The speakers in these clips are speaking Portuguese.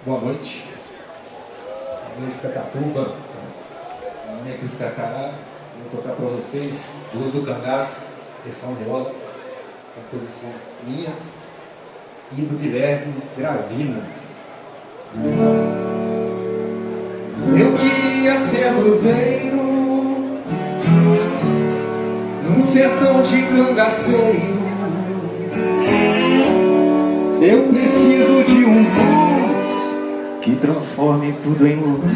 Boa noite. Boa noite, Cacatuba. Meu nome é Cris Carcará. Vou tocar para vocês Luz do Cangaço, questão viola, composição minha e do Guilherme Gravina. Eu queria ser bluseiro num sertão de cangaceiro. Eu preciso de um blues que transforme tudo em luz,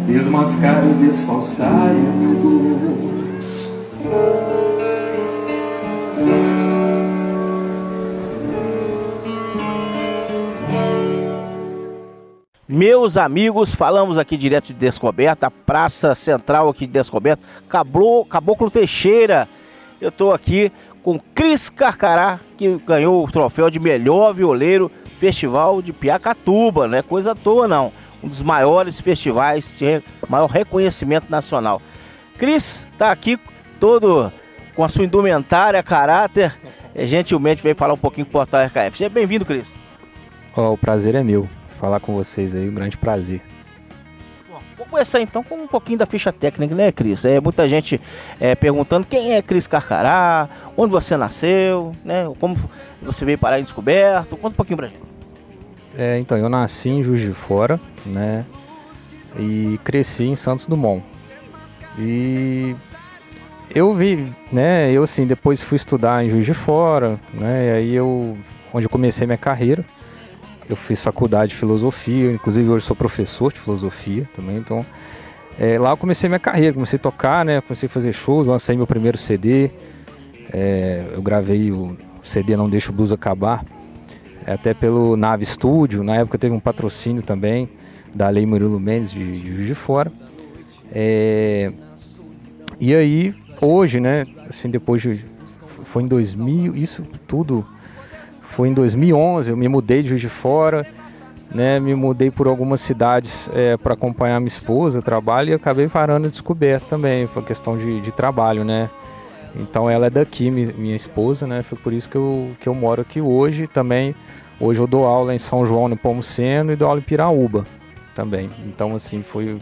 desmascare o desfalsare luz. Meus amigos, falamos aqui direto de Descoberta, a praça central aqui de Descoberta, Caboclo Teixeira. Eu estou aqui com Cris Carcará, que ganhou o troféu de melhor violeiro Festival de Piacatuba, não é coisa à toa não. Um dos maiores festivais de maior reconhecimento nacional. Cris está aqui todo com a sua indumentária, caráter, gentilmente veio falar um pouquinho com o Portal RKF. Seja bem-vindo, Cris. O prazer é meu, falar com vocês aí, um grande prazer. Bom, vou começar então com um pouquinho da ficha técnica, né, Cris? Muita gente perguntando quem é Cris Carcará, onde você nasceu, né? Como você veio parar em Descoberto. Conta um pouquinho pra gente. Então, eu nasci em Juiz de Fora, né? E cresci em Santos Dumont. E eu vi, né? Eu assim, depois fui estudar em Juiz de Fora, né? E aí onde eu comecei minha carreira. Eu fiz faculdade de filosofia, inclusive hoje sou professor de filosofia também, então lá eu comecei minha carreira, comecei a tocar, né, comecei a fazer shows, lancei meu primeiro CD, eu gravei o CD Não Deixa o Blues Acabar, até pelo Nave Studio, na época teve um patrocínio também, da Lei Murilo Mendes de Juiz de Fora, e aí hoje, né, assim, foi em 2000, isso tudo... Foi em 2011, eu me mudei de Juiz de Fora, né, me mudei por algumas cidades para acompanhar minha esposa, trabalho, e acabei parando em Descoberta também, foi questão de trabalho, né. Então ela é daqui, minha esposa, né, foi por isso que eu moro aqui hoje também. Hoje eu dou aula em São João, no Pomuceno, e dou aula em Piraúba também. Então assim, foi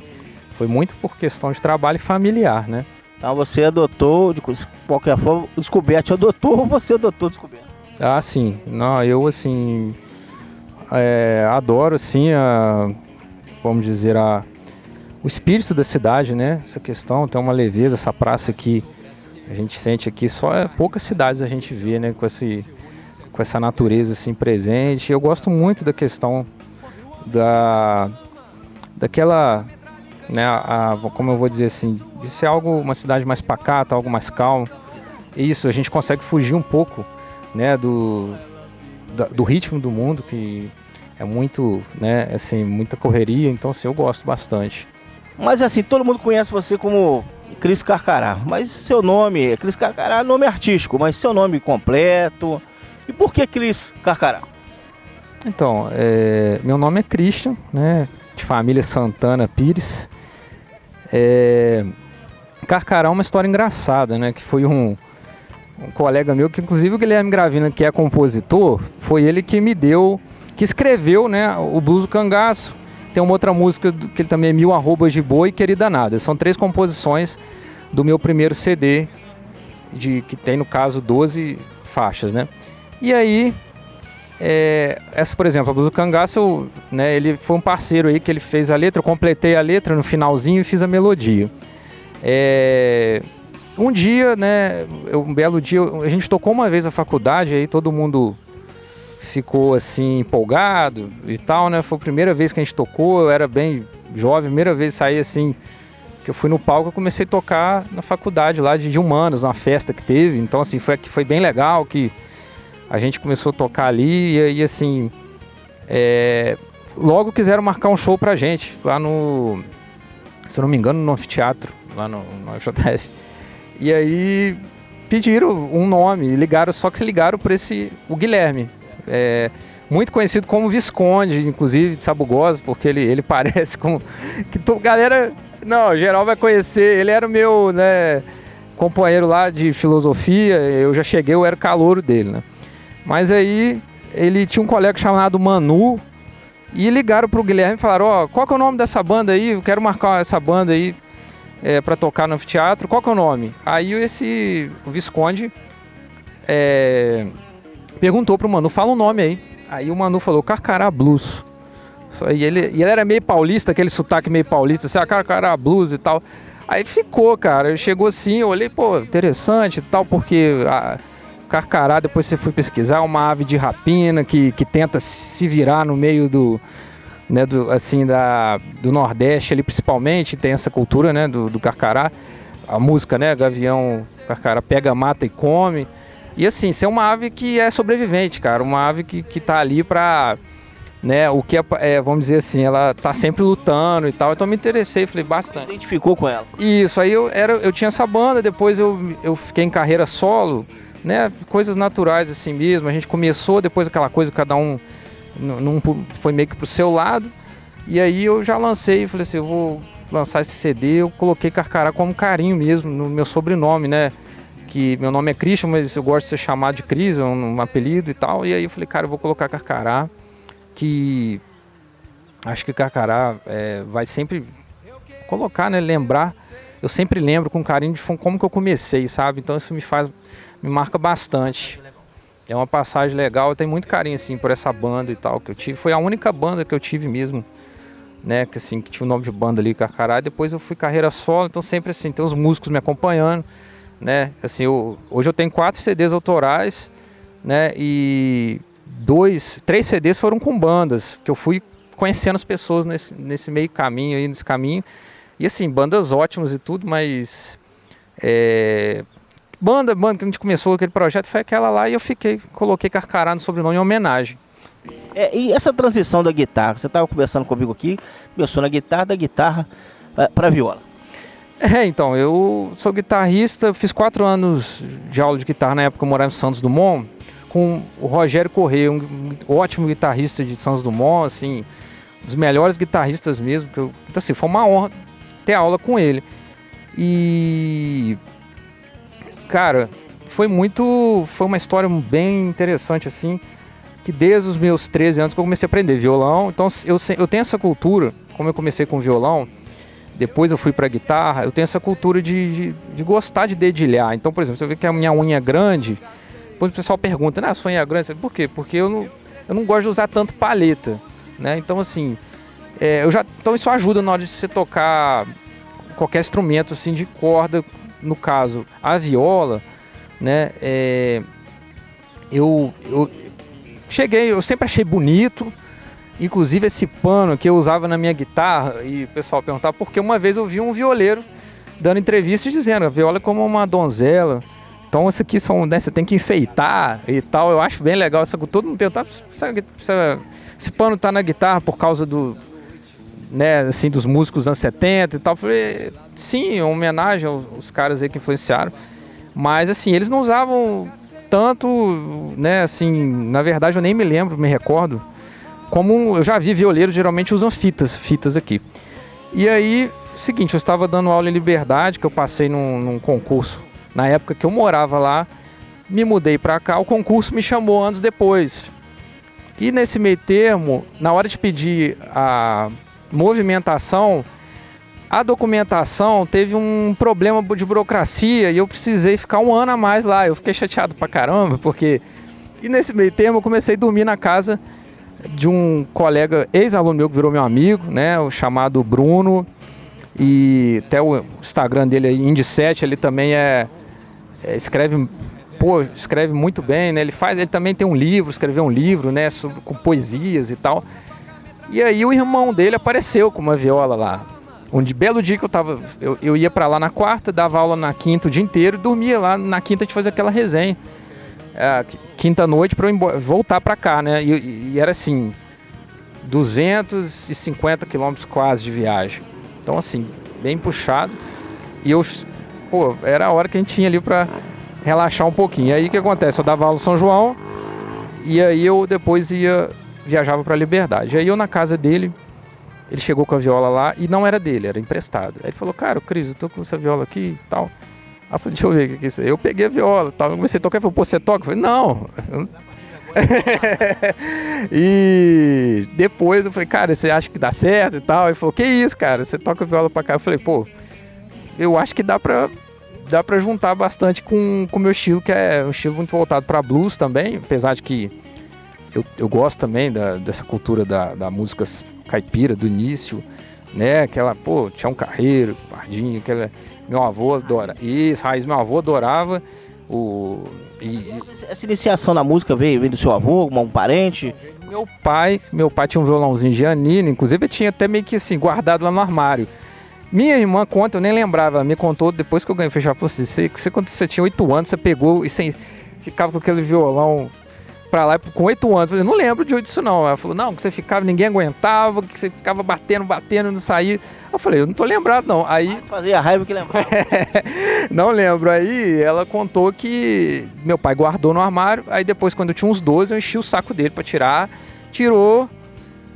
muito por questão de trabalho e familiar, né. Então você adotou, de qualquer forma, o Descoberto adotou ou você adotou o Descoberto? Ah, sim. Não, eu, assim, adoro, assim, vamos dizer, o espírito da cidade, né? Essa questão, tem uma leveza, essa praça aqui, a gente sente aqui, poucas cidades a gente vê, né? Com essa natureza, assim, presente. Eu gosto muito da questão daquela, né? Como eu vou dizer assim, de ser uma cidade mais pacata, algo mais calmo. Isso, a gente consegue fugir um pouco, né, do ritmo do mundo, que é muito, né, assim, muita correria, então assim, eu gosto bastante. Mas assim, todo mundo conhece você como Cris Carcará, mas seu nome, Cris Carcará é nome artístico, mas seu nome completo, e por que Cris Carcará? Então, meu nome é Christian, né, de família Santana Pires. Carcará é uma história engraçada, né, que foi um colega meu, que inclusive o Guilherme Gravina, que é compositor, foi ele que escreveu, né, o Blues do Cangaço. Tem uma outra música que ele também é 1000 Arrobas de Boi e Querida Nada. São 3 composições do meu primeiro CD, que tem, no caso, 12 faixas, né. E aí, essa, por exemplo, a Blues do Cangaço, né, ele foi um parceiro aí que ele fez a letra, eu completei a letra no finalzinho e fiz a melodia. Um dia, né, um belo dia, a gente tocou uma vez na faculdade, aí todo mundo ficou assim empolgado e tal, né, foi a primeira vez que a gente tocou, eu era bem jovem, primeira vez saí assim, que eu fui no palco, eu comecei a tocar na faculdade lá de humanas, numa festa que teve, então assim, foi bem legal, que a gente começou a tocar ali, e aí assim, logo quiseram marcar um show pra gente, lá no, se eu não me engano, no anfiteatro, lá no JF. E aí pediram um nome, só que se ligaram por o Guilherme, muito conhecido como Visconde, inclusive de Sabugosa, porque ele parece com... galera, não, geral vai conhecer, ele era o meu, né, companheiro lá de filosofia, eu já cheguei, eu era calouro dele, né. Mas aí ele tinha um colega chamado Manu, E ligaram pro Guilherme e falaram, ó, qual que é o nome dessa banda aí? Eu quero marcar essa banda aí pra tocar no anfiteatro, qual que é o nome? Aí o Visconde perguntou pro Manu, fala um nome aí. Aí o Manu falou, Carcará Blues. E ele era meio paulista, aquele sotaque meio paulista, assim, Carcará Blues e tal. Aí ficou, cara, ele chegou assim, eu olhei, pô, interessante e tal, porque Carcará, depois você foi pesquisar, é uma ave de rapina que tenta se virar no meio do Nordeste ali principalmente, tem essa cultura, né, do Carcará, a música, né, Gavião Carcará pega, mata e come, e assim, isso é uma ave que é sobrevivente, cara, uma ave que tá ali pra, né, o que vamos dizer assim, ela tá sempre lutando e tal, então me interessei, falei bastante. Você identificou com ela? Isso, aí eu tinha essa banda, depois eu fiquei em carreira solo, né, coisas naturais assim mesmo, a gente começou, depois aquela coisa, cada um não foi meio que pro seu lado, e aí eu já lancei, falei assim, eu vou lançar esse CD, eu coloquei Carcará como carinho mesmo, no meu sobrenome, né, que meu nome é Christian, mas eu gosto de ser chamado de Cris, é um apelido e tal, e aí eu falei, cara, eu vou colocar Carcará, que acho que Carcará vai sempre colocar, né, lembrar, eu sempre lembro com carinho de como que eu comecei, sabe, então isso me marca bastante. É uma passagem legal, eu tenho muito carinho assim por essa banda e tal que eu tive. Foi a única banda que eu tive mesmo, né, que assim, que tinha o nome de banda ali, Carcará. Depois eu fui carreira solo, então sempre assim, tem os músicos me acompanhando, né? Assim, hoje eu tenho 4 CDs autorais, né? E 3 CDs foram com bandas, que eu fui conhecendo as pessoas nesse meio caminho aí, nesse caminho. E assim, bandas ótimas e tudo, mas banda que a gente começou aquele projeto foi aquela lá e eu coloquei Carcará no sobrenome em homenagem. E essa transição da guitarra, você estava conversando comigo aqui, começou na guitarra, da guitarra para viola. Então, eu sou guitarrista, fiz 4 anos de aula de guitarra na época eu morava em Santos Dumont, com o Rogério Corrêa, um ótimo guitarrista de Santos Dumont, assim, um dos melhores guitarristas mesmo, então assim, foi uma honra ter aula com ele. E cara, foi uma história bem interessante assim, que desde os meus 13 anos que eu comecei a aprender violão, então eu tenho essa cultura, como eu comecei com violão, depois eu fui pra guitarra, eu tenho essa cultura de gostar de dedilhar, então por exemplo, você vê que a minha unha é grande, depois o pessoal pergunta, a sua unha é grande, por quê? Porque eu não gosto de usar tanto paleta, né, então assim, então isso ajuda na hora de você tocar qualquer instrumento assim de corda, no caso, a viola, né, eu sempre achei bonito, inclusive esse pano que eu usava na minha guitarra, e o pessoal perguntava, porque uma vez eu vi um violeiro dando entrevista dizendo, a viola é como uma donzela, então isso aqui você tem que enfeitar e tal, eu acho bem legal, todo mundo perguntava, esse pano tá na guitarra por causa né, assim, dos músicos dos anos 70 e tal. Eu falei, sim, é uma homenagem aos caras aí que influenciaram. Mas assim, eles não usavam tanto, né, assim, na verdade eu nem me recordo. Como eu já vi violeiros geralmente usam fitas aqui. E aí, seguinte, eu estava dando aula em Liberdade, que eu passei num concurso. Na época que eu morava lá, me mudei pra cá, o concurso me chamou anos depois. E nesse meio termo, na hora de pedir a movimentação, a documentação teve um problema de burocracia e eu precisei ficar 1 ano a mais lá. Eu fiquei chateado pra caramba, porque... E nesse meio termo eu comecei a dormir na casa de um colega, ex-aluno meu que virou meu amigo, né, o chamado Bruno, e até o Instagram dele é Indy7, ele também escreve muito bem, né, ele também tem escreveu um livro, né, com poesias e tal. E aí o irmão dele apareceu com uma viola lá. Um belo dia que eu ia pra lá na quarta, dava aula na quinta o dia inteiro, dormia lá na quinta de fazer aquela resenha. Quinta noite pra eu voltar pra cá, né? E era assim, 250 quilômetros quase de viagem. Então assim, bem puxado. E era a hora que a gente tinha ali pra relaxar um pouquinho. E aí o que acontece? Eu dava aula em São João, e aí eu depois viajava pra Liberdade. Aí eu na casa dele, ele chegou com a viola lá e não era dele, era emprestado. Aí ele falou, cara, Cris, eu tô com essa viola aqui e tal. Aí eu falei, deixa eu ver o que é isso aí. Eu peguei a viola e tal, eu comecei a tocar, ele falou, pô, você toca? Eu falei, não. E depois eu falei, cara, você acha que dá certo e tal? Ele falou, que isso, cara, você toca viola pra cá. Eu falei, pô, eu acho que dá pra juntar bastante com o meu estilo, que é um estilo muito voltado pra blues também, apesar de que eu gosto também dessa cultura da música caipira, do início, né? Aquela, pô, Tião Carreiro, Pardinho, aquela... Meu avô adora. Isso, raiz, meu avô adorava. Essa iniciação na música veio do seu avô, um parente? Meu pai tinha um violãozinho Giannini, inclusive eu tinha até meio que assim, guardado lá no armário. Minha irmã conta, eu nem lembrava, ela me contou depois que eu ganhei o fechar, falou assim, quando você tinha 8 anos, você pegou e ficava com aquele violão pra lá com 8 anos. Eu não lembro disso não. Ela falou, não, que você ficava, ninguém aguentava, que você ficava batendo, não saía. Eu falei, eu não tô lembrado não. Aí fazia raiva que lembrava. Não lembro. Aí ela contou que meu pai guardou no armário, aí depois quando eu tinha uns 12, eu enchi o saco dele pra tirar, tirou,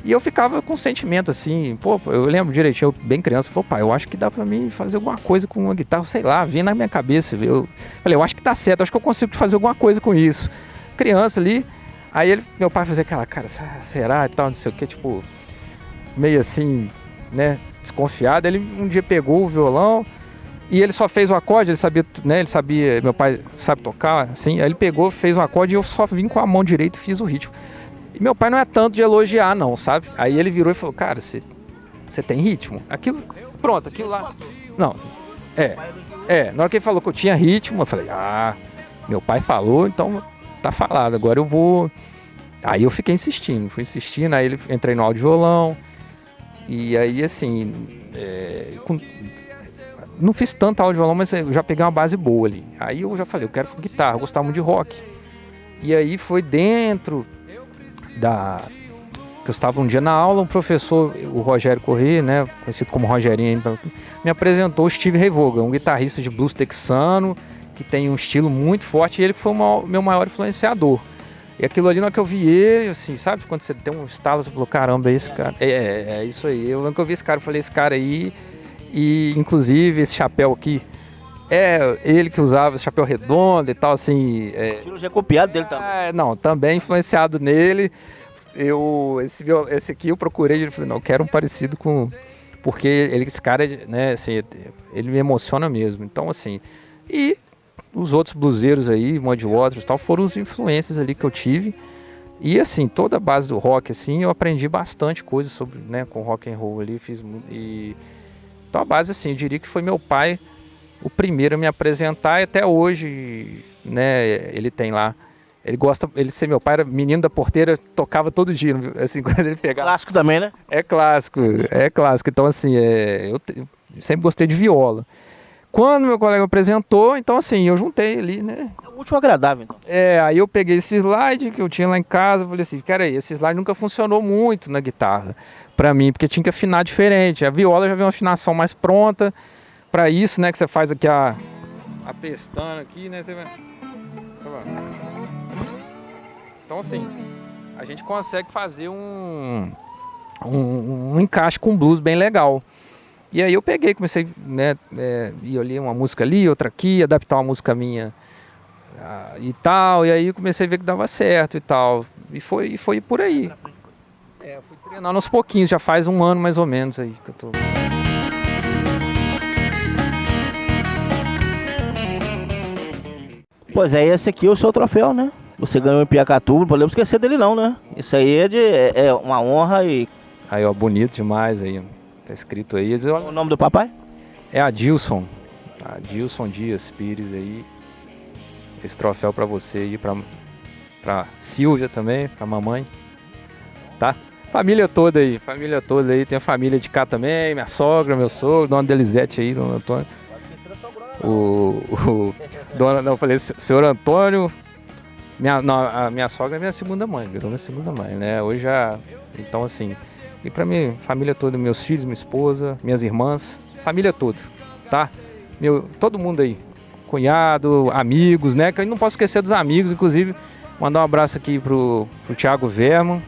e eu ficava com sentimento assim, pô, eu lembro direitinho, eu bem criança, falei, pai, eu acho que dá pra mim fazer alguma coisa com uma guitarra, sei lá, vinha na minha cabeça, eu falei, eu acho que tá certo, acho que eu consigo fazer alguma coisa com isso. Criança ali, aí meu pai fazia aquela cara, será e tal, não sei o que, tipo, meio assim, né, desconfiado. Ele um dia pegou o violão e ele só fez o acorde, ele sabia, né, meu pai sabe tocar, assim, aí ele pegou, fez um acorde e eu só vim com a mão direita e fiz o ritmo. E meu pai não é tanto de elogiar não, sabe? Aí ele virou e falou, cara, você tem ritmo? Aquilo, pronto, aquilo lá, não, na hora que ele falou que eu tinha ritmo, eu falei, meu pai falou, então tá falado, agora eu vou. Aí eu fui insistindo, aí ele entrei no áudio violão, e aí assim, não fiz tanto áudio violão, mas eu já peguei uma base boa ali. Aí eu já falei, eu quero guitarra, eu gostava muito de rock. E aí foi dentro que eu estava um dia na aula, um professor, o Rogério Corrêa, né, conhecido como Rogerinho, me apresentou o Steve Ray Vaughan, um guitarrista de blues texano, que tem um estilo muito forte, e ele que foi o meu maior influenciador. E aquilo ali, na hora que eu vi ele, assim, sabe? Quando você tem um estalo, você falou, caramba, é esse cara. É isso aí. Na hora que eu vi esse cara, eu falei, esse cara aí, e inclusive esse chapéu aqui, ele que usava esse chapéu redondo e tal, assim. O estilo já é copiado dele também. Não, também influenciado nele. Esse aqui eu procurei, e falei, não, eu quero um parecido com... Porque esse cara, né, assim, ele me emociona mesmo. Então, assim, e os outros bluseiros aí, Muddy Waters e tal, foram as influências ali que eu tive. E assim, toda a base do rock, assim, eu aprendi bastante coisa sobre, né, com rock and roll ali, então a base, assim, eu diria que foi meu pai o primeiro a me apresentar, e até hoje, né, ele tem lá, ele ser meu pai, era menino da porteira, tocava todo dia, assim, quando ele pegava. Clássico também, né? É clássico, então assim, eu sempre gostei de viola. Quando meu colega apresentou, então assim, eu juntei ali, né? É o último agradável, então. Aí eu peguei esse slide que eu tinha lá em casa, falei assim, cara, esse slide nunca funcionou muito na guitarra pra mim, porque tinha que afinar diferente. A viola já veio uma afinação mais pronta pra isso, né, que você faz aqui a pestana aqui, né, Então assim, a gente consegue fazer um encaixe com blues bem legal. E aí eu peguei, comecei, né, ia ali uma música ali, outra aqui, adaptar uma música minha e tal, e aí eu comecei a ver que dava certo e tal, e foi por aí. Fui treinando aos pouquinhos, já faz 1 ano mais ou menos aí que eu tô... Pois esse aqui é o seu troféu, né? Você ganhou em Piracatu, não podemos esquecer dele não, né? Isso aí é uma honra e... Aí, ó, bonito demais aí, tá escrito aí. O nome do papai? É Adilson Dias Pires aí. Esse troféu pra você aí, pra Silvia também, pra mamãe, tá? Família toda aí, tem a família de cá também, minha sogra, meu sogro, dona Delisete aí, dona Antônio. Eu falei, senhor Antônio, a minha sogra é minha segunda mãe, virou minha segunda mãe, né? Hoje já, então assim, e pra mim, família toda, meus filhos, minha esposa, minhas irmãs, família toda, tá? Todo mundo aí, cunhado, amigos, né? Que eu não posso esquecer dos amigos, inclusive, mandar um abraço aqui pro Thiago Vermo,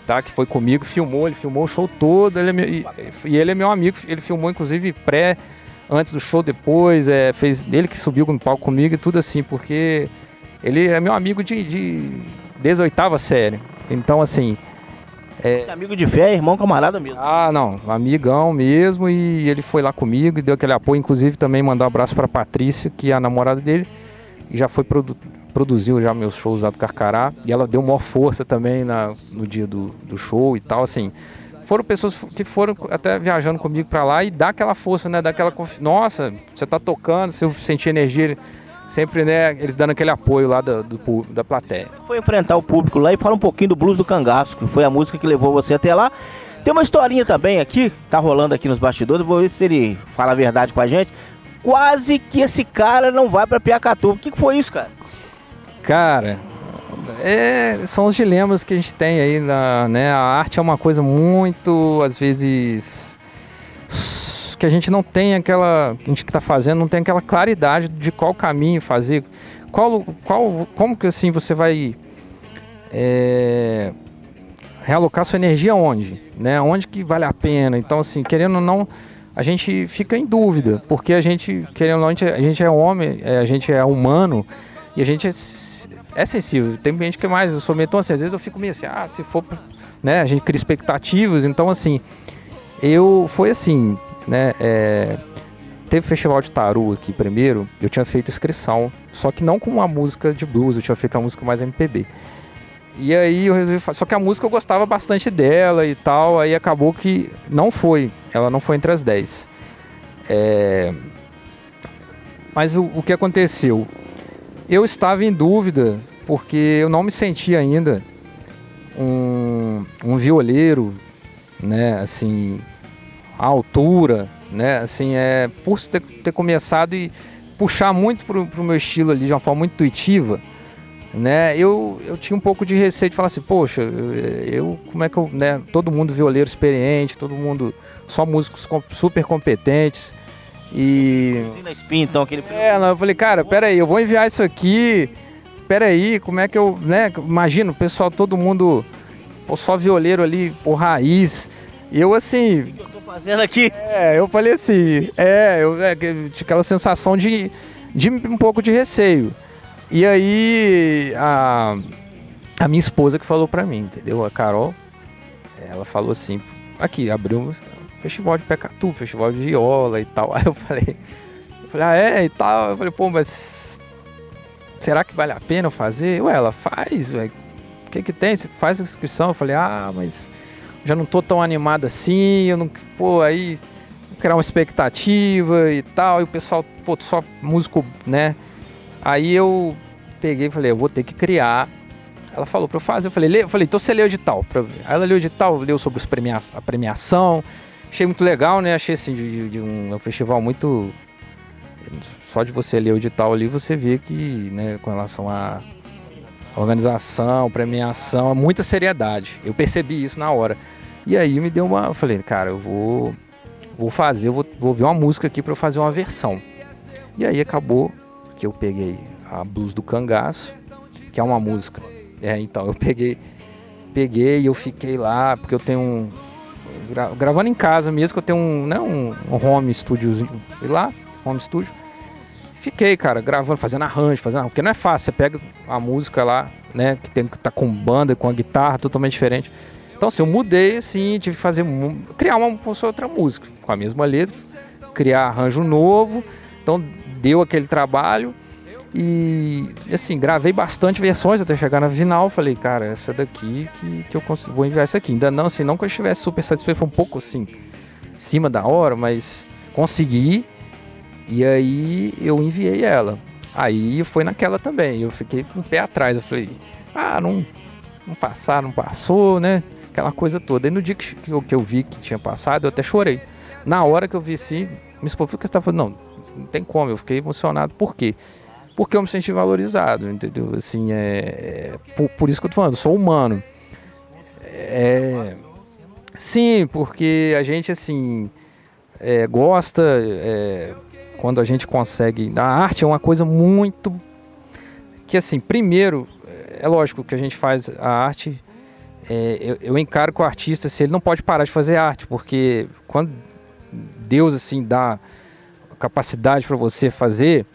tá? Que foi comigo, ele filmou o show todo, ele é meu amigo, ele filmou inclusive antes do show, depois, fez ele que subiu no palco comigo e tudo assim, porque ele é meu amigo desde a 8ª série. Então, assim... Esse amigo de fé é irmão camarada mesmo. Ah, não, amigão mesmo, e ele foi lá comigo e deu aquele apoio. Inclusive também mandar um abraço pra Patrícia, que é a namorada dele, e já foi produziu já meus shows lá do Carcará, e ela deu maior força também no dia do show e tal, assim. Foram pessoas que foram até viajando comigo pra lá e dá aquela força, né, nossa, você tá tocando, se eu sentir energia, sempre, né, eles dando aquele apoio lá da plateia. Foi enfrentar o público lá e fala um pouquinho do Blues do Cangaço, que foi a música que levou você até lá. Tem uma historinha também aqui, tá rolando aqui nos bastidores, vou ver se ele fala a verdade com a gente. Quase que esse cara não vai pra Piacatu. O que foi isso, cara? Cara, são os dilemas que a gente tem aí, né? A arte é uma coisa muito, às vezes, que a gente não tem a gente que tá fazendo, não tem aquela claridade de qual caminho fazer, como que assim você vai realocar sua energia onde, né? Onde que vale a pena? Então, assim, querendo ou não, a gente fica em dúvida, porque a gente, querendo ou não, a gente é homem, a gente é humano, e a gente é sensível. Tem gente que mais, eu sou meio, então, assim, às vezes eu fico meio assim, se for, né, a gente cria expectativas, então, assim, foi assim, né, teve festival de Taru aqui primeiro, eu tinha feito inscrição, só que não com uma música de blues, eu tinha feito uma música mais MPB. E aí eu resolvi fazer, só que a música eu gostava bastante dela e tal, aí acabou que ela não foi entre as 10. Mas o que aconteceu? Eu estava em dúvida, porque eu não me sentia ainda um violeiro, né, assim, à altura, né, assim, por ter começado e puxar muito pro meu estilo ali, de uma forma muito intuitiva, né, eu tinha um pouco de receio de falar assim, poxa, como é que né, todo mundo violeiro experiente, todo mundo, só músicos super competentes, e... Na espinha, então, aquele... eu falei, cara, peraí, eu vou enviar isso aqui, peraí, como é que eu, né, imagina, o pessoal, todo mundo, só violeiro ali, por raiz, e eu assim... O que eu tô fazendo aqui? Eu falei assim, eu tinha aquela sensação de um pouco de receio. E aí, a minha esposa que falou pra mim, entendeu? A Carol, ela falou assim, aqui, abriu um festival de Piacatu, festival de viola e tal. Aí eu falei, e tal. Eu falei, pô, mas será que vale a pena eu fazer? Ué, ela faz, velho. O que tem? Você faz a inscrição? Eu falei, mas já não tô tão animado assim, eu não, aí vou criar uma expectativa e tal. E o pessoal, só músico, né? Aí eu peguei e falei, eu vou ter que criar. Ela falou pra eu fazer, eu falei, então você leu o edital. Aí ela leu o edital, leu sobre a premiação. Achei muito legal, né? Achei assim, um festival muito... Só de você ler o edital ali, você vê que, né, com relação à organização, premiação, muita seriedade. Eu percebi isso na hora. E aí me deu eu falei, cara, eu vou fazer, vou ver uma música aqui pra eu fazer uma versão. E aí acabou que eu peguei a Blues do Cangaço, que é uma música. Então, eu peguei e eu fiquei lá, porque eu tenho gravando em casa mesmo, que eu tenho um home studiozinho, fui lá, home studio. Fiquei, cara, gravando, fazendo arranjo, porque não é fácil, você pega a música lá, né, que tem que estar com banda, com a guitarra, totalmente diferente. Então, assim, eu mudei, assim, tive que criar uma outra música, com a mesma letra, criar arranjo novo, então deu aquele trabalho. E assim, gravei bastante versões até chegar na final. Falei, cara, essa daqui que eu vou enviar essa aqui. Ainda não, assim, não que eu estivesse super satisfeito, foi um pouco assim, em cima da hora, mas consegui. E aí eu enviei ela. Aí foi naquela também. Eu fiquei com o pé atrás. Eu falei, não passou, né? Aquela coisa toda. E no dia que eu vi que tinha passado, eu até chorei. Na hora que eu vi assim, me expôs, o que você tá falando? Não tem como, eu fiquei emocionado. Por quê? Porque eu me senti valorizado, entendeu? Assim, por isso que eu tô falando, eu sou humano. Sim, porque a gente, assim, gosta, quando a gente consegue... A arte é uma coisa muito... Que, assim, primeiro, é lógico que a gente faz a arte... eu encaro que o artista, ele não pode parar de fazer arte, porque quando Deus, assim, dá capacidade para você fazer...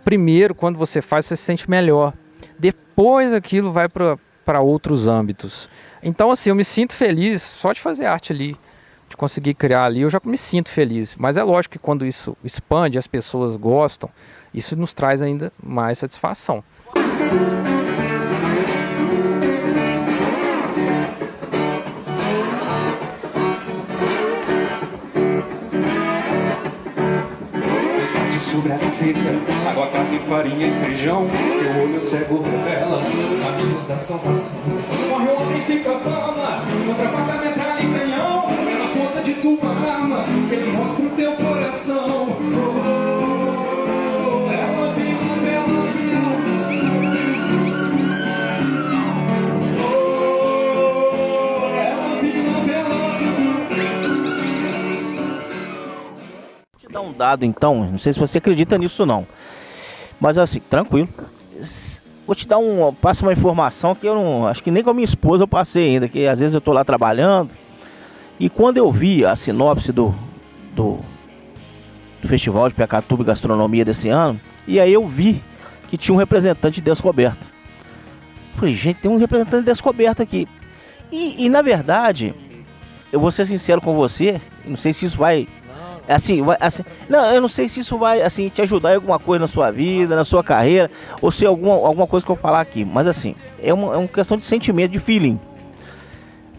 Primeiro, quando você faz, você se sente melhor. Depois aquilo vai para para outros âmbitos. Então, assim, eu me sinto feliz só de fazer arte ali, de conseguir criar ali, eu já me sinto feliz. Mas é lógico que quando isso expande, as pessoas gostam, isso nos traz ainda mais satisfação. Sobre a seca, água, carne, farinha e feijão. Teu olho cego revela amigos da salvação. Morre o homem, fica a fama. Contra faca, metralha e canhão. É na ponta de tua arma que ele mostra o teu coração. Ela vem uma bela Dar um dado então, não sei se você acredita nisso ou não, mas assim, tranquilo, vou te dar passo uma informação que eu não, acho que nem com a minha esposa eu passei ainda, que às vezes eu tô lá trabalhando, e quando eu vi a sinopse do Festival de Piacatuba e Gastronomia desse ano, e aí eu vi que tinha um representante de Descoberta. Falei, gente, tem um representante de Descoberta aqui, e na verdade, eu vou ser sincero com você, não sei se isso vai... não, eu não sei se isso vai assim, te ajudar em alguma coisa na sua vida, na sua carreira, ou se alguma coisa que eu vou falar aqui. Mas assim, é uma questão de sentimento, de feeling.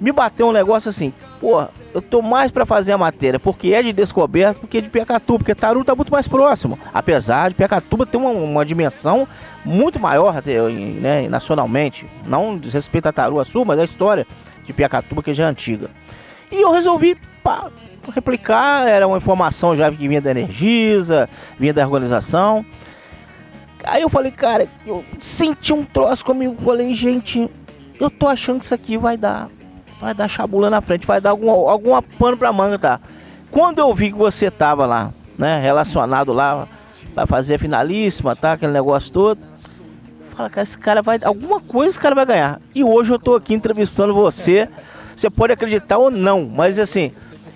Me bateu um negócio assim, pô, eu tô mais pra fazer a matéria porque é de Descoberta, porque é de Piacatuba, porque Taruba tá muito mais próximo. Apesar de Piacatuba ter uma dimensão muito maior, né, nacionalmente. Não diz respeito a Taruba Sul, mas a história de Piacatuba que já é antiga. E eu resolvi, replicar, era uma informação já que vinha da Energisa, vinha da organização. Aí eu falei, cara, eu senti um troço comigo, falei, gente, eu tô achando que isso aqui vai dar chabula na frente, vai dar alguma pano pra manga, tá? Quando eu vi que você tava lá, né, relacionado lá, vai fazer a finalíssima, tá, aquele negócio todo, fala, cara, esse cara vai, alguma coisa esse cara vai ganhar. E hoje eu tô aqui entrevistando você, você pode acreditar ou não, mas assim,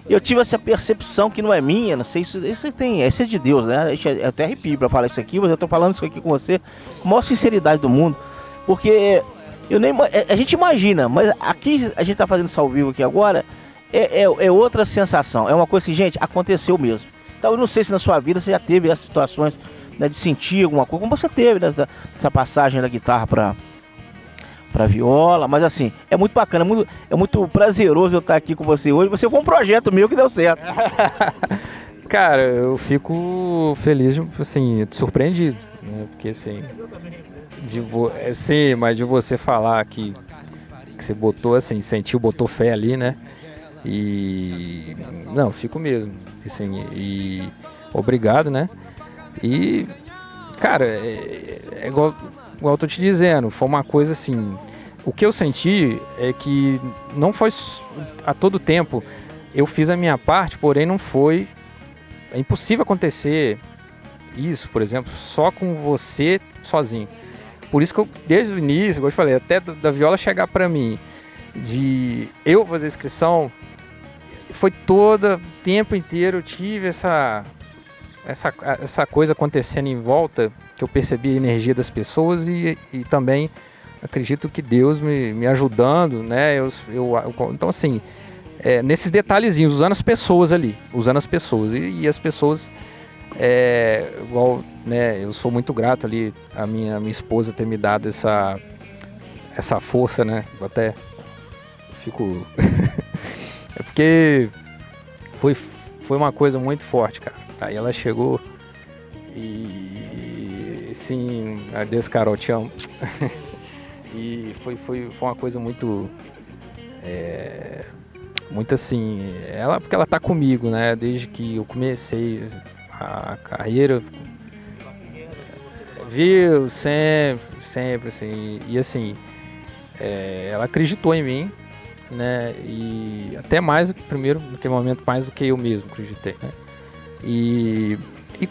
eu tive essa percepção que não é minha, não sei, isso é de Deus, né? Eu até arrepio pra falar isso aqui, mas eu tô falando isso aqui com você com a maior sinceridade do mundo, porque a gente imagina, mas aqui a gente tá fazendo isso ao vivo aqui agora, é outra sensação, é uma coisa assim, gente, aconteceu mesmo. Então eu não sei se na sua vida você já teve essas situações, né, de sentir alguma coisa, como você teve, né, essa passagem da guitarra pra viola, mas assim, é muito bacana, é muito prazeroso eu estar aqui com você hoje. Você foi um projeto meu que deu certo. Cara, eu fico feliz, assim, surpreendido, né? Porque assim, sim, mas de você falar que você botou assim, sentiu, botou fé ali, né? E não, fico mesmo, assim, e obrigado, né? E cara, é igual eu tô te dizendo, foi uma coisa assim, o que eu senti é que não foi a todo tempo, eu fiz a minha parte, porém não foi, é impossível acontecer isso, por exemplo, só com você sozinho. Por isso que eu, desde o início, como eu falei, até da viola chegar pra mim, de eu fazer a inscrição, foi todo o tempo inteiro, eu tive essa coisa acontecendo em volta, que eu percebi a energia das pessoas e também acredito que Deus me ajudando, né? Então assim, nesses detalhezinhos, usando as pessoas ali, e as pessoas, igual, né? Eu sou muito grato ali a minha esposa ter me dado essa força, né? Eu até fico é porque foi uma coisa muito forte, cara. Aí ela chegou e sim, adeus, Carol, te amo. E foi uma coisa muito muito assim, porque ela tá comigo, né, desde que eu comecei a carreira, viu, sempre assim, e assim, ela acreditou em mim, né, e até mais, primeiro, naquele momento, mais do que eu mesmo acreditei, né. E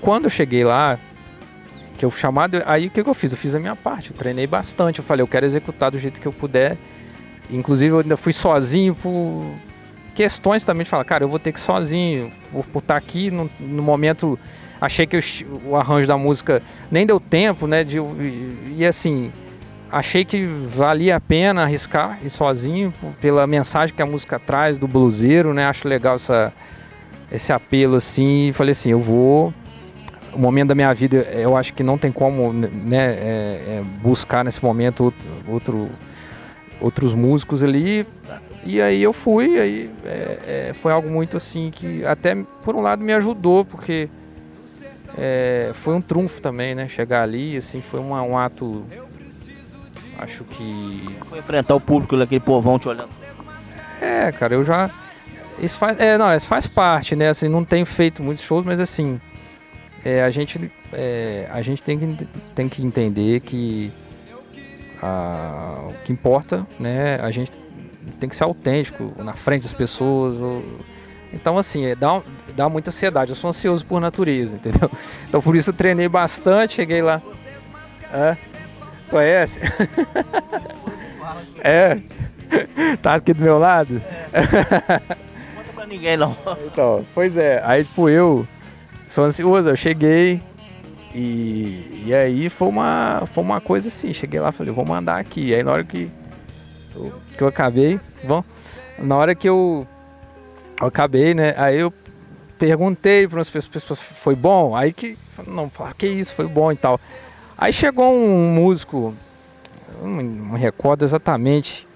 quando eu cheguei lá, que eu chamado, aí o que eu fiz? Eu fiz a minha parte, eu treinei bastante, eu falei, eu quero executar do jeito que eu puder. Inclusive eu ainda fui sozinho por questões também de falar, cara, eu vou ter que ir sozinho, por estar aqui no momento, achei que o arranjo da música nem deu tempo, né, e assim, achei que valia a pena arriscar ir sozinho, pela mensagem que a música traz do bluseiro, né? Acho legal esse apelo, assim, e falei assim, o momento da minha vida, eu acho que não tem como, né, buscar nesse momento outros músicos ali, e aí eu fui, aí foi algo muito assim, que até por um lado me ajudou, porque foi um trunfo também, né, chegar ali, assim, foi um ato, acho que... Foi enfrentar o público daquele povão te olhando. Cara, isso faz parte, né, assim, não tenho feito muitos shows, mas assim, a gente tem que entender que o que importa, né, a gente tem que ser autêntico na frente das pessoas. Então, assim, dá muita ansiedade. Eu sou ansioso por natureza, entendeu? Então, por isso eu treinei bastante, cheguei lá. Conhece? Tá aqui do meu lado? Não conta pra ninguém, não. Então, pois é. Aí, tipo, eu sou ansioso, eu cheguei e aí foi uma coisa assim. Cheguei lá, falei, vou mandar aqui. Aí, na hora que eu acabei, na hora que eu acabei, né? Aí eu perguntei para as pessoas, foi bom? Aí não, falaram, que isso, foi bom e tal. Aí chegou um músico, não me recordo exatamente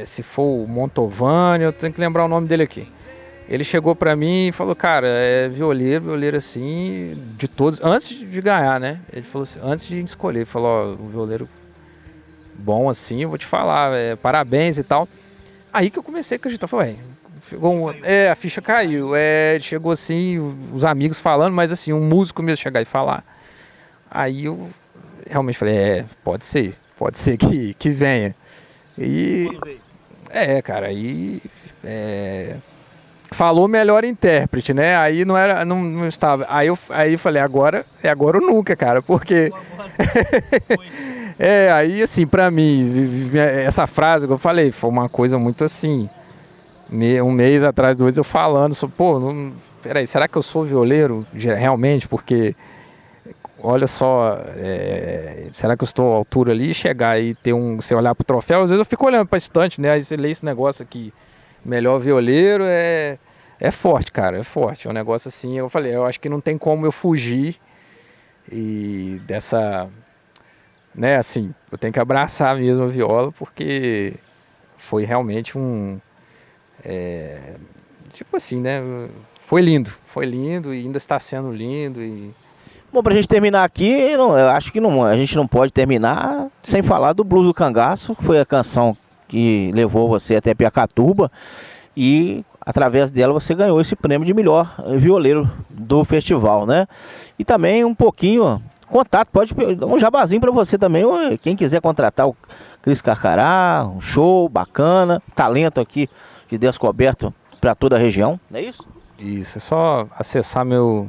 se for o Montovani, eu tenho que lembrar o nome dele aqui. Ele chegou pra mim e falou, cara, violeiro assim, de todos, antes de ganhar, né? Ele falou assim, antes de escolher, ele falou, ó, o violeiro bom assim, eu vou te falar, parabéns e tal. Aí que eu comecei a acreditar, falei, chegou a ficha caiu, chegou assim, os amigos falando, mas assim, um músico mesmo chegar e falar. Aí eu realmente falei, pode ser que venha. E cara, aí falou melhor intérprete, né? Aí não estava. Aí eu falei, agora é agora ou nunca, cara, porque aí assim, pra mim, essa frase que eu falei, foi uma coisa muito assim, um mês atrás, 2, eu falando, peraí, será que eu sou violeiro realmente? Porque olha só, será que eu estou à altura ali, chegar e você olhar pro troféu, às vezes eu fico olhando pra estante, né? Aí você lê esse negócio aqui, melhor violeiro, é forte, cara, é forte, é um negócio assim, eu falei, eu acho que não tem como eu fugir e dessa, né, assim, eu tenho que abraçar mesmo a viola, porque foi realmente tipo assim, né, foi lindo e ainda está sendo lindo e... Bom, pra gente terminar aqui, eu acho que a gente não pode terminar sem falar do Blues do Cangaço, que foi a canção que levou você até Piracatuba e através dela você ganhou esse prêmio de melhor violeiro do festival, né? E também um pouquinho, contato, pode dar um jabazinho para você também, quem quiser contratar o Cris Carcará, um show bacana, talento aqui de Descoberto para toda a região, não é isso? Isso, é só acessar meu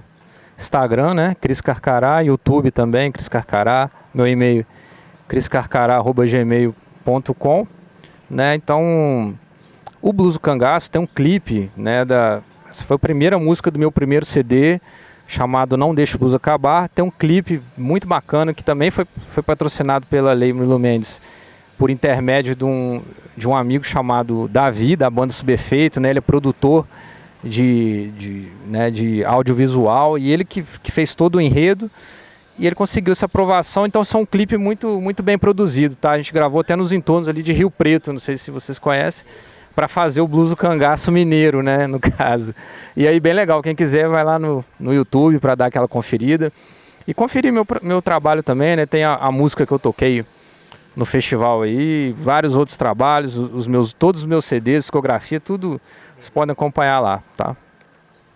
Instagram, né? Cris Carcará, YouTube também, Cris Carcará, meu e-mail criscarcará@gmail.com, né? Então, o Blues do Cangaço tem um clipe, né? Essa foi a primeira música do meu primeiro CD, chamado Não Deixe o Blues Acabar. Tem um clipe muito bacana que também foi patrocinado pela Lei Murilo Mendes por intermédio de um amigo chamado Davi, da banda Subefeito, né? Ele é produtor de audiovisual e ele que fez todo o enredo e ele conseguiu essa aprovação, então é um clipe muito, muito bem produzido, tá? A gente gravou até nos entornos ali de Rio Preto, não sei se vocês conhecem, para fazer o Blues do Cangaço mineiro, né, no caso. E aí bem legal, quem quiser vai lá no YouTube para dar aquela conferida e conferir meu trabalho também, né? Tem a música que eu toquei no festival aí, vários outros trabalhos, todos os meus CDs, discografia, tudo vocês podem acompanhar lá, tá?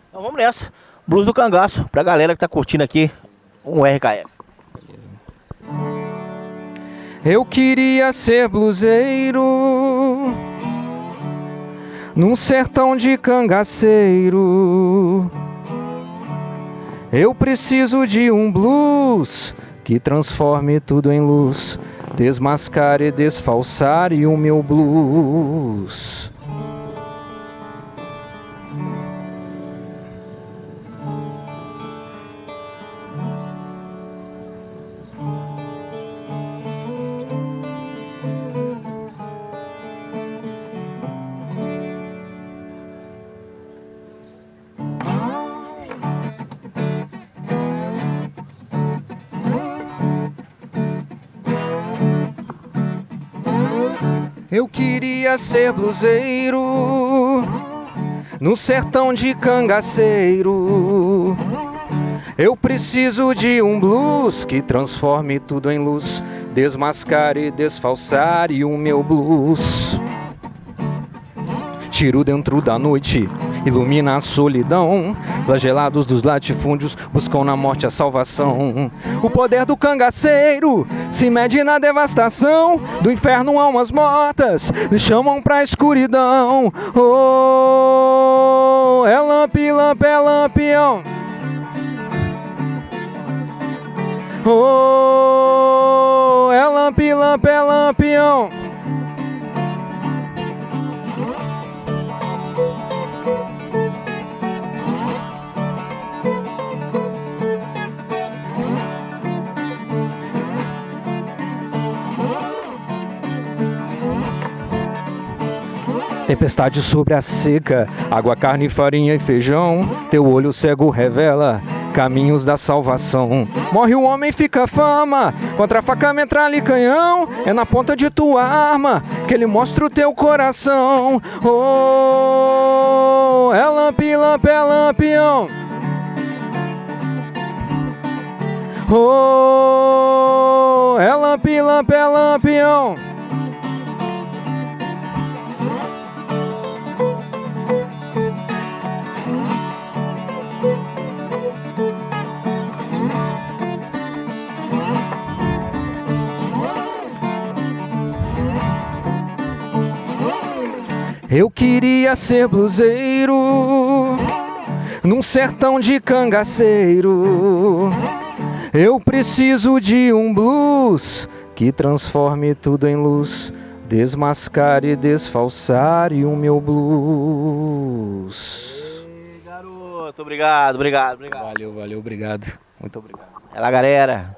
Então vamos nessa. Blues do Cangaço, pra galera que tá curtindo aqui um RKF. Eu queria ser bluseiro num sertão de cangaceiro. Eu preciso de um blues que transforme tudo em luz, desmascare e desfalsare o meu blues. Eu queria ser bluseiro no sertão de cangaceiro. Eu preciso de um blues que transforme tudo em luz, desmascare e desfalsare o meu blues. Tiro dentro da noite, ilumina a solidão. Flagelados dos latifúndios buscam na morte a salvação. O poder do cangaceiro se mede na devastação. Do inferno almas mortas me chamam pra escuridão. Oh, é lampião. Oh, é lampião. Tempestade sobre a seca, água, carne, farinha e feijão. Teu olho cego revela caminhos da salvação. Morre o homem, fica a fama, contra a faca, metralha e canhão. É na ponta de tua arma que ele mostra o teu coração. Oh, é lampião. Oh, é lampião. Eu queria ser bluseiro num sertão de cangaceiro. Eu preciso de um blues que transforme tudo em luz, desmascare e desfalsare o meu blues. E, garoto, obrigado. Valeu, obrigado. Muito obrigado. É lá, galera.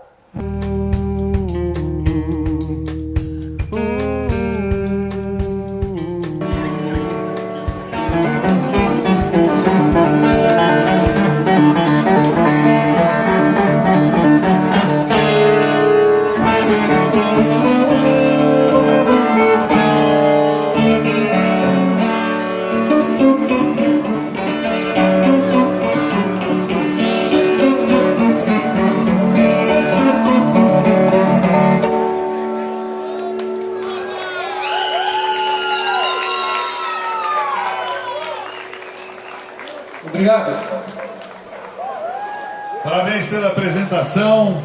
Obrigado. Parabéns pela apresentação.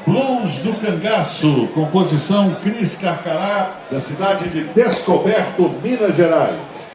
Blues do Cangaço, composição Cris Carcará, da cidade de Descoberto, Minas Gerais.